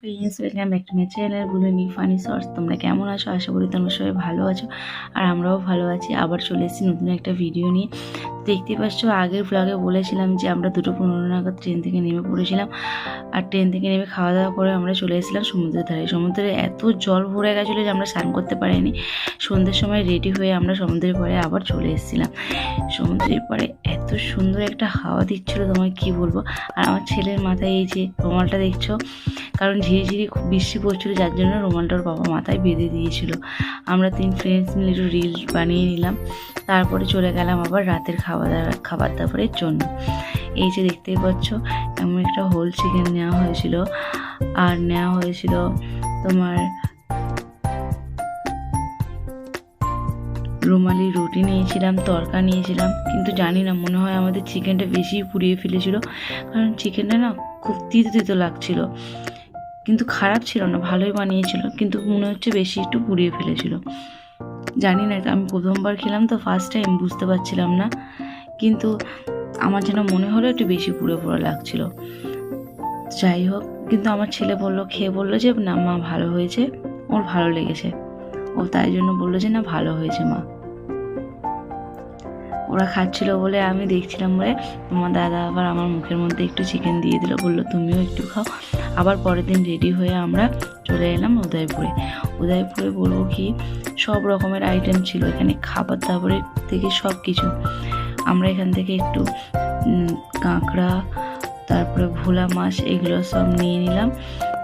Please welcome back to my channel Bulni funny shorts. তোমরা কেমন আছো? আশা করি তোমরা সবাই ভালো আছো আর আমরাও ভালো আছি। আবার চলে এসেছি নতুন একটা ভিডিও নিয়ে। দেখতে পাচ্ছ, আগের ব্লগে বলেছিলাম যে আমরা 2:15 নাগাদ ট্রেন থেকে নেমে পড়েছিলাম। আর ট্রেন থেকে নেমে খাওয়া দাওয়া করে আমরা চলে এসেছিলাম সমুদ্রের ধারে। সমুদ্রে এত জল ভরে গেছিলো যে আমরা স্নান করতে পারিনি। সন্ধ্যের সময় রেডি হয়ে আমরা সমুদ্রের পাড়ে আবার চলে এসেছিলাম। সমুদ্রের পাড়ে এত সুন্দর একটা হাওয়া দিচ্ছিলো, তোমায় কি বলবো। আর আমার ছেলের মাথায় এই যে রুমালটা দেখছো, কারণ ঝিরিঝিরি খুব বৃষ্টি পড়ছিলো, যার জন্য রুমালটা ওর বাবা মাথায় বেঁধে দিয়েছিল। আমরা 3 ফ্রেন্ডস মিলে একটু রিল বানিয়ে নিলাম। তারপরে চলে গেলাম আবার রাতের খাবার দাবারের জন্য। এই যে দেখতেই পাচ্ছ, এমন একটা হোল চিকেন নেওয়া হয়েছিল। আর নেওয়া হয়েছিল তোমার রুমালি রুটি নিয়েছিলাম, তরকা নিয়েছিলাম। কিন্তু জানি না, মনে হয় আমাদের চিকেনটা বেশি পুড়িয়ে ফেলেছিল, কারণ চিকেনটা না খুব তিতো তিতো লাগছিল। কিন্তু খারাপ ছিল না, ভালোই বানিয়েছিল, কিন্তু মনে হচ্ছে বেশি একটু পুড়িয়ে ফেলেছিল। জানি না, আমি প্রথমবার খেলাম তো, ফার্স্ট টাইম, বুঝতে পারছিলাম না। কিন্তু আমার যেন মনে হলো একটু বেশি পুড়ে পুড়ে লাগছিল। যাই হোক, কিন্তু আমার ছেলে খেয়ে বললো যে না মা ভালো হয়েছে, ওর ভালো লেগেছে। ও তাই জন্য বললো যে না ভালো হয়েছে মা। ওরা খাচ্ছিল বলে আমি দেখছিলাম বলে আমার দাদা আবার আমার মুখের মধ্যে একটু চিকেন দিয়ে দিল, বললো তুমিও একটু খাও। আবার পরের দিন রেডি হয়ে আমরা চলে এলাম উদয়পুরে। উদয়পুরে বলবো কি, সব রকমের আইটেম ছিল এখানে, খাবার দাবারের থেকে সব কিছু। আমরা এখান থেকে একটু কাঁকড়া, তারপরে ভোলা মাছ, এগুলো সব নিয়ে নিলাম।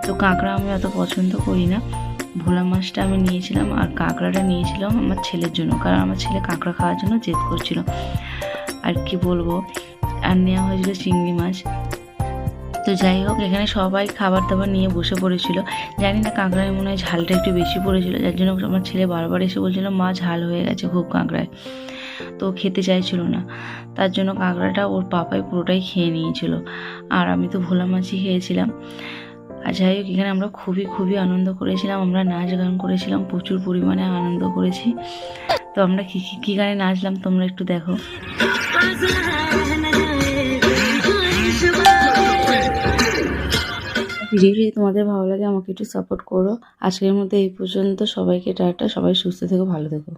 তো কাঁকড়া আমি অত পছন্দ করি না, ভোলা মাছটা আমি নিয়েছিলাম। আর কাঁকড়াটা নিয়েছিলাম আমার ছেলের জন্য, কারণ আমার ছেলে কাঁকড়া খাওয়ার জন্য জেদ করছিল। আর কি বলবো, আর নেওয়া হয়েছিল চিংড়ি মাছ। তো যাই হোক, এখানে সবাই খাবার দাবার নিয়ে বসে পড়েছিল। জানি না, কাঁকড়ায় মনে হয় ঝালটা একটু বেশি পড়েছিল, যার জন্য আমার ছেলে বারবার এসে বলছিল মা ঝাল হয়ে গেছে খুব কাঁকড়ায়। তো খেতে চাইছিল না, তার জন্য কাঁকড়াটা ওর পাপাই পুরোটাই খেয়ে নিয়েছিল। আর আমি তো ভোলা মাছই খেয়েছিলাম। আর যাই হোক, এখানে আমরা খুবই আনন্দ করেছিলাম। আমরা নাচ গান করেছিলাম, প্রচুর পরিমাণে আনন্দ করেছি। তো আমরা কী গানে নাচলাম তোমরা একটু দেখো। ভিডিওটি তোমাদের ভালো লাগে আমাকে একটু সাপোর্ট করো। আজকের মধ্যে এই পর্যন্ত। সবাইকে টাটা, সবাই সুস্থ থেকো, ভালো থেকো।